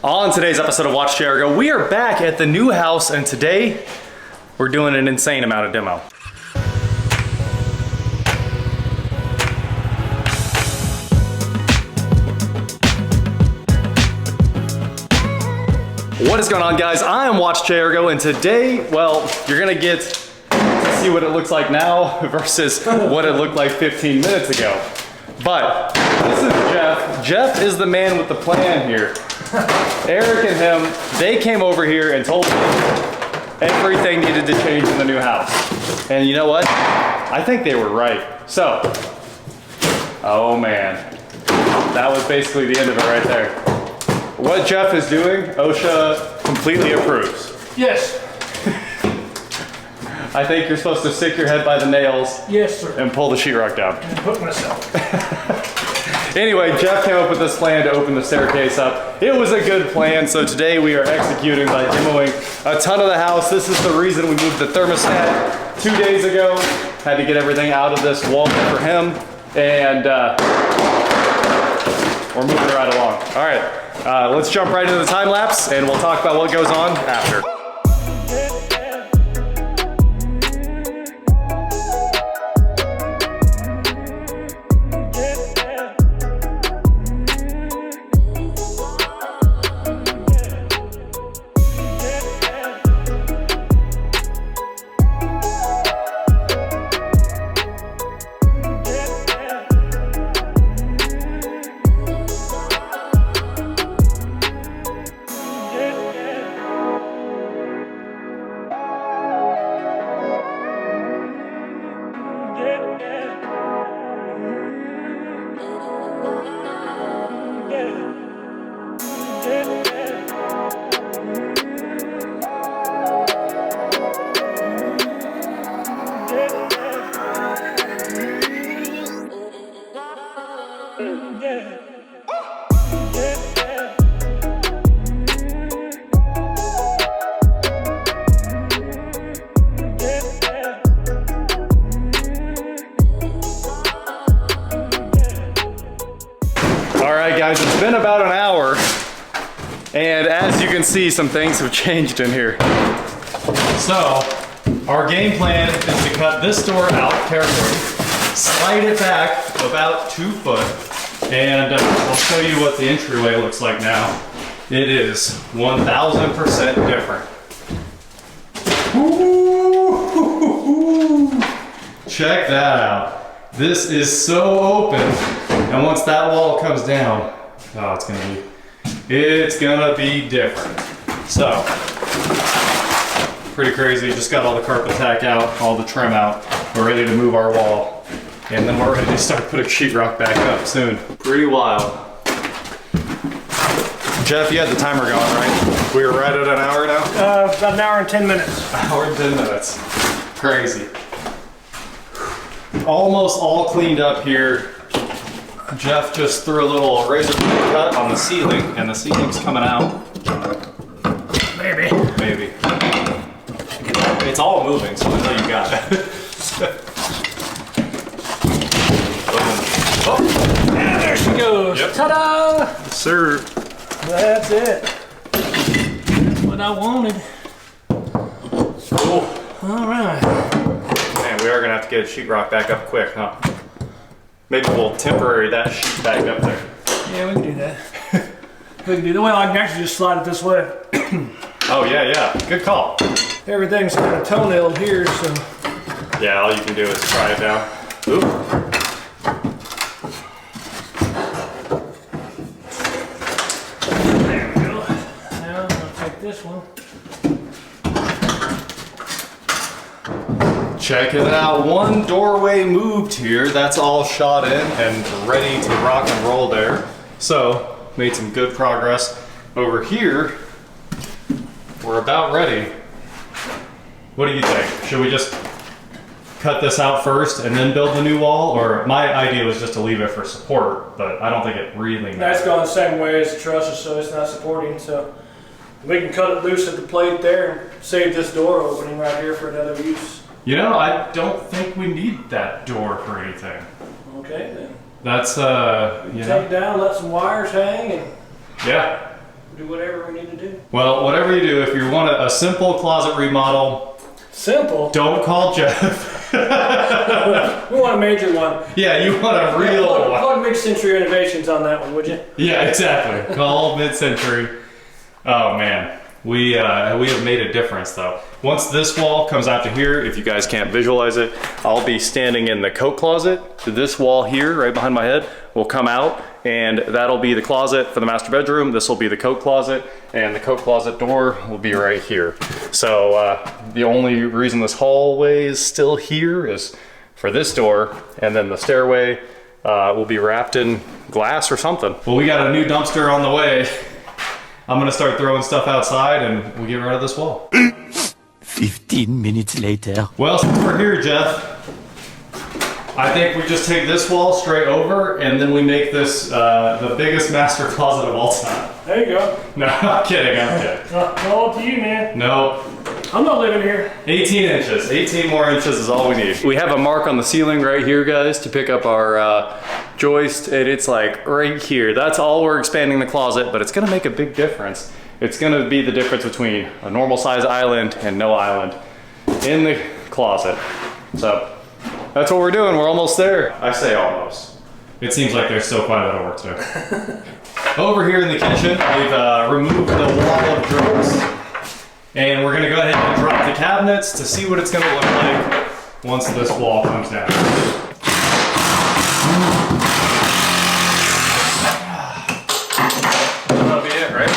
On today's episode of WatchJRGo, we are back at the new house, and today we're doing an insane amount of demo. What is going on, guys? I am WatchJRGo, and today, well, you're gonna get to see what it looks like now versus what it looked like 15 minutes ago. But this is Jeff. Jeff is the man with the plan here. Eric and him, they came over here and told me everything needed to change in the new house. And you know what? I think they were right. So, oh man, that was basically the end of it right there. What Jeff is doing, OSHA completely approves. Yes. I think you're supposed to stick your head by the nails. Yes, sir. And pull the sheetrock down. And put myself. Anyway, Jeff came up with this plan to open the staircase up. It was a good plan, so today we are executing by demoing a ton of the house. This is the reason we moved the thermostat 2 days ago. Had to get everything out of this wall for him, and we're moving right along. All right, let's jump right into the time lapse, and we'll talk about what goes on after. Guys, it's been about an hour, and as you can see, some things have changed in here. So, our game plan is to cut this door out carefully, slide it back about 2 foot, and I'll show you what the entryway looks like now. It is 1000% different. Ooh, check that out. This is so open. And once that wall comes down, oh, it's gonna be different. So, pretty crazy. Just got all the carpet tack out, all the trim out. We're ready to move our wall. And then we're ready to start putting sheetrock back up soon. Pretty wild. Jeff, you had the timer going, right? We were right at an hour now? About an hour and 10 minutes. Hour and 10 minutes. Crazy. Almost all cleaned up here. Jeff just threw a little razor blade cut on the ceiling, and the ceiling's coming out. Maybe. Maybe. It's all moving, so I know you got it. Oh, yeah, there she goes. Yep. Ta-da! Yes, sir. That's it. That's what I wanted. Cool. All right. Man, we are gonna have to get sheetrock back up quick, huh? Maybe we'll temporary that sheet back up there. Yeah, we can do that. We can do that. Well, I can actually just slide it this way. Oh, yeah. Good call. Everything's kind of toenailed here, so. Yeah, all you can do is try it down. Oop. There we go. Now I'm gonna take this one. Check it out, one doorway moved here. That's all shot in and ready to rock and roll there. So, made some good progress. Over here, we're about ready. What do you think? Should we just cut this out first and then build the new wall? Or my idea was just to leave it for support, but I don't think it really matters. That's going the same way as the trusses, so it's not supporting, so. We can cut it loose at the plate there and save this door opening right here for another use. You know, I don't think we need that door for anything. Okay, then. That's, Take it down, let some wires hang, and yeah. do whatever we need to do. Well, whatever you do, if you want a simple closet remodel, simple. don't call Jeff. We want a major one. Yeah, you want a real one. Plug mid-century renovations on that one, would you? Yeah, exactly. Call mid-century. Oh man, we have made a difference though. Once this wall comes out to here, if you guys can't visualize it, I'll be standing in the coat closet. So this wall here, right behind my head, will come out, and that'll be the closet for the master bedroom. This will be the coat closet, and the coat closet door will be right here. So the only reason this hallway is still here is for this door, and then the stairway will be wrapped in glass or something. Well, we got a new dumpster on the way. I'm gonna start throwing stuff outside and we'll get rid of this wall. 15 minutes later. Well, since we're here, Jeff, I think we just take this wall straight over and then we make this the biggest master closet of all time. There you go. No, I'm kidding, I'm kidding. All up to you, man. No. I'm not living here. 18 inches. 18 more inches is all we need. We have a mark on the ceiling right here, guys, to pick up our joist, and it's like right here. That's all we're expanding the closet, but it's gonna make a big difference. It's gonna be the difference between a normal size island and no island in the closet. So that's what we're doing. We're almost there. I say almost. It seems like there's still quite a bit of work to do. Over here in the kitchen, we've removed the wall of drawers. And we're gonna go ahead and drop the cabinets to see what it's gonna look like once this wall comes down. That'll be it, right?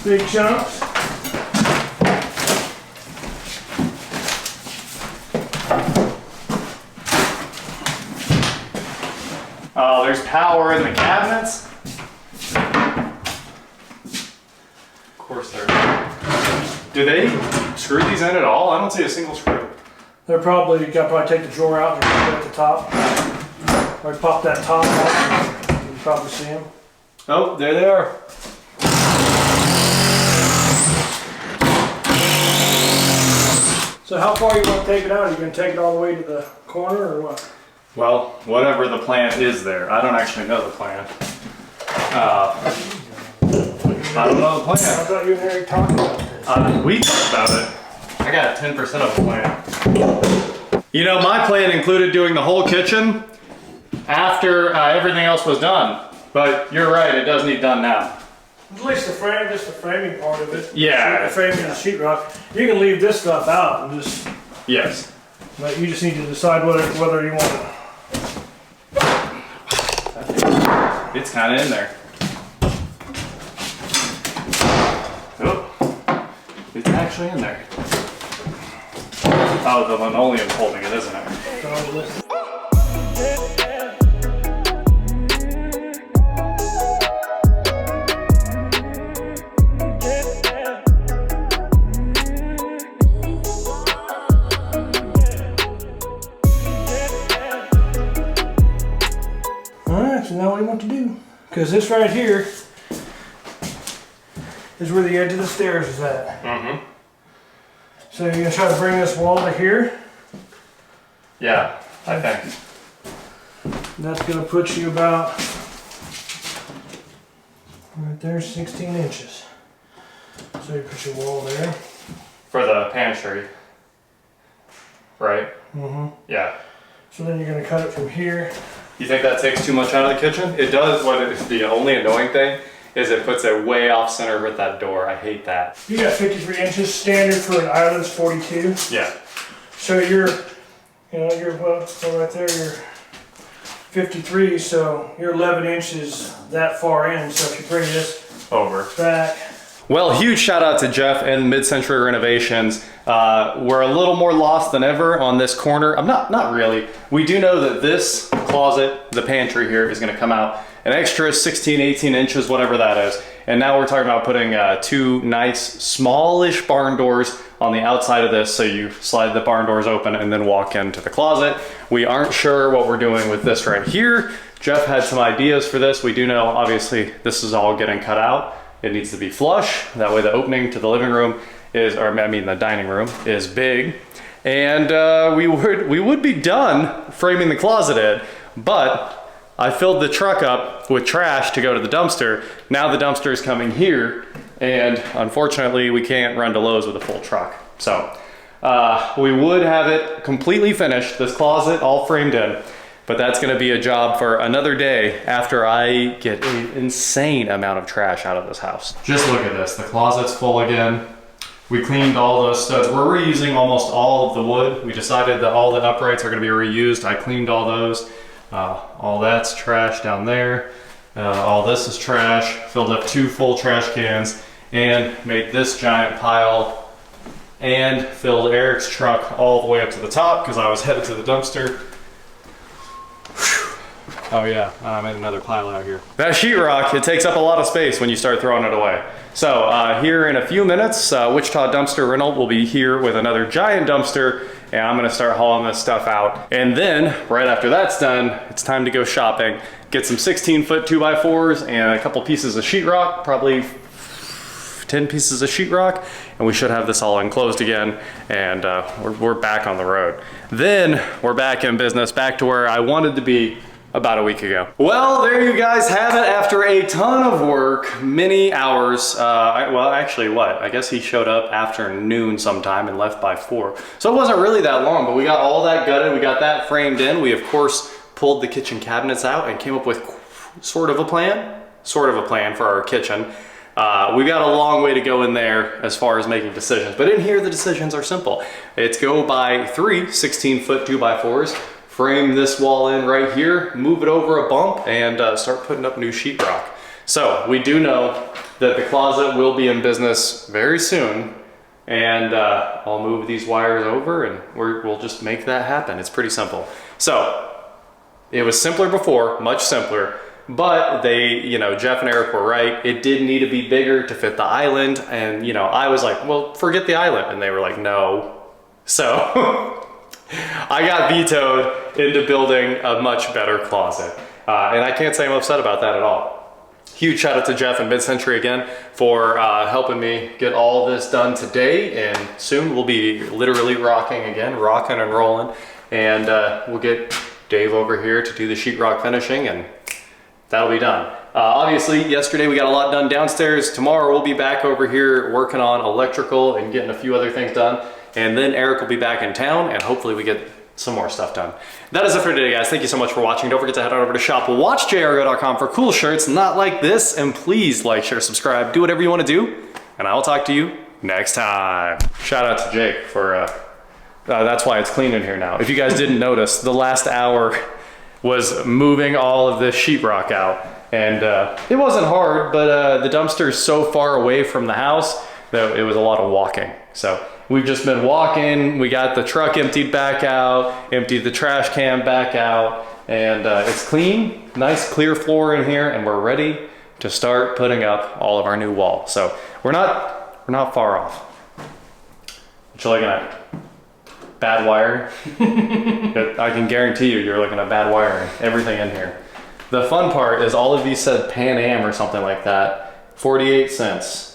Big chunks. Oh, there's power in the cabinets. Of course there is. Do they screw these in at all? I don't see a single screw. They're probably, you got to probably take the drawer out and put it at the top. Or pop that top off. You can probably see them. Oh, there they are. So how far you want to take it out? Are you going to take it all the way to the corner or what? Well, whatever the plan is there. I don't actually know the plan. I don't know the I plan. thought you and Eric talked about this. We talked about it. I got 10% of the plan. You know, my plan included doing the whole kitchen after everything else was done. But you're right, it does need done now. At least the frame, just the framing part of it. Yeah. The framing and the sheetrock. You can leave this stuff out and just, Yes. but you just need to decide whether you want it. It's kind of in there. Oh, it's actually in there. Oh, the linoleum's holding it, isn't it? Probably. Alright, so now what do you want to do? Because this right here is where the edge of the stairs is at. Mm-hmm. So you're going to try to bring this wall to here. Yeah, I think. That's going to put you about right there, 16 inches. So you put your wall there. For the pantry. Right? Mm-hmm. Yeah. So then you're going to cut it from here. You think that takes too much out of the kitchen? It does. What is the only annoying thing is it puts it way off center with that door. I hate that. You got 53 inches. Standard for an island's 42. Yeah. So you're, well, so right there, you're 53. So you're 11 inches that far in. So if you bring this Over. back. Well, huge shout out to Jeff and Mid-Century Renovations. We're a little more lost than ever on this corner. Not really. We do know that this closet, the pantry here is gonna come out an extra 16, 18 inches, whatever that is. And now we're talking about putting 2 nice, smallish barn doors on the outside of this, so you slide the barn doors open and then walk into the closet. We aren't sure what we're doing with this right here. Jeff had some ideas for this. We do know, obviously, this is all getting cut out. It needs to be flush. That way the opening to the living room is, or I mean the dining room, is big. And we would be done framing the closet in, but I filled the truck up with trash to go to the dumpster. Now the dumpster is coming here, and unfortunately we can't run to Lowe's with a full truck. So we would have it completely finished, this closet all framed in, but that's gonna be a job for another day after I get an insane amount of trash out of this house. Just look at this, the closet's full again. We cleaned all those studs. We're reusing almost all of the wood. We decided that all the uprights are gonna be reused. I cleaned all those. All that's trash down there. All this is trash. Filled up 2 full trash cans and made this giant pile and filled Eric's truck all the way up to the top because I was headed to the dumpster. Oh yeah, I made another pile out here. That sheetrock, it takes up a lot of space when you start throwing it away. So here in a few minutes, Wichita Dumpster Rental will be here with another giant dumpster, and I'm gonna start hauling this stuff out. And then, right after that's done, it's time to go shopping. Get some 16-foot 2x4s and a couple pieces of sheetrock, probably 10 pieces of sheetrock, and we should have this all enclosed again, and we're back on the road. Then we're back in business, back to where I wanted to be about a week ago. Well, there you guys have it. After a ton of work, many hours, well, actually what? I guess he showed up after noon sometime and left by 4. So it wasn't really that long, but we got all that gutted. We got that framed in. We, of course, pulled the kitchen cabinets out and came up with sort of a plan for our kitchen. We've got a long way to go in there as far as making decisions, but in here the decisions are simple. It's go buy 3 16-foot 2x4s, frame this wall in right here, move it over a bump, and start putting up new sheetrock. So we do know that the closet will be in business very soon, and I'll move these wires over and we'll just make that happen. It's pretty simple. So it was simpler before, much simpler, but they, you know, Jeff and Eric were right. It did need to be bigger to fit the island, and you know, I was like, well, forget the island, and they were like, no. So I got vetoed into building a much better closet. And I can't say I'm upset about that at all. Huge shout out to Jeff and Mid-Century again for helping me get all this done today. And soon we'll be literally rocking again, rocking and rolling. And we'll get Dave over here to do the sheetrock finishing, and that'll be done. Obviously, yesterday we got a lot done downstairs. Tomorrow we'll be back over here working on electrical and getting a few other things done. And then Eric will be back in town, and hopefully we get some more stuff done. That is it for today, guys. Thank you so much for watching. Don't forget to head on over to shop WatchJRGo.com for cool shirts not like this. And please like, share, subscribe, do whatever you want to do. And I will talk to you next time. Shout out to Jake for, that's why it's clean in here now. If you guys didn't notice, the last hour was moving all of this sheetrock out. And it wasn't hard, but the dumpster is so far away from the house that it was a lot of walking. So we've just been walking. We got the truck emptied back out, emptied the trash can back out, and it's clean, nice clear floor in here, and we're ready to start putting up all of our new wall. So we're not far off. What you looking at? Bad wiring? I can guarantee you're looking at bad wiring. Everything in here. The fun part is all of these said Pan Am or something like that. 48 cents.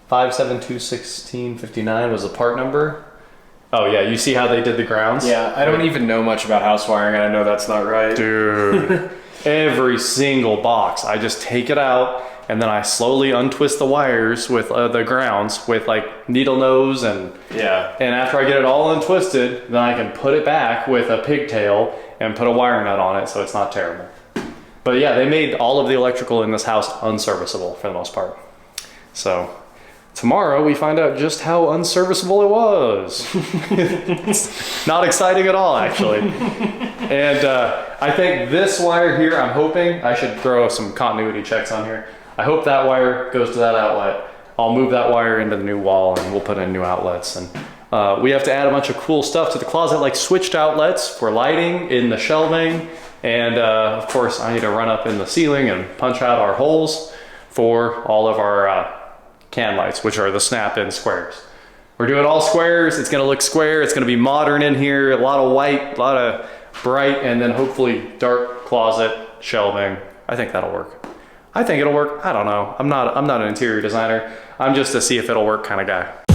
5721659 was the part number. Oh yeah, you see how they did the grounds? Yeah, I don't even know much about house wiring, and I know that's not right. Dude, every single box. I just take it out, and then I slowly untwist the wires with the grounds with like needle nose, and yeah. And after I get it all untwisted, then I can put it back with a pigtail and put a wire nut on it so it's not terrible. But yeah, they made all of the electrical in this house unserviceable for the most part. So tomorrow we find out just how unserviceable it was. It's not exciting at all, actually. And I think this wire here, I'm hoping, I should throw some continuity checks on here. I hope that wire goes to that outlet. I'll move that wire into the new wall and we'll put in new outlets, and We have to add a bunch of cool stuff to the closet, like switched outlets for lighting in the shelving. And of course, I need to run up in the ceiling and punch out our holes for all of our can lights, which are the snap-in squares. We're doing all squares. It's gonna look square. It's gonna be modern in here. A lot of white, a lot of bright, and then hopefully dark closet shelving. I think that'll work. I think it'll work. I don't know. I'm not an interior designer. I'm just a see if it'll work kind of guy.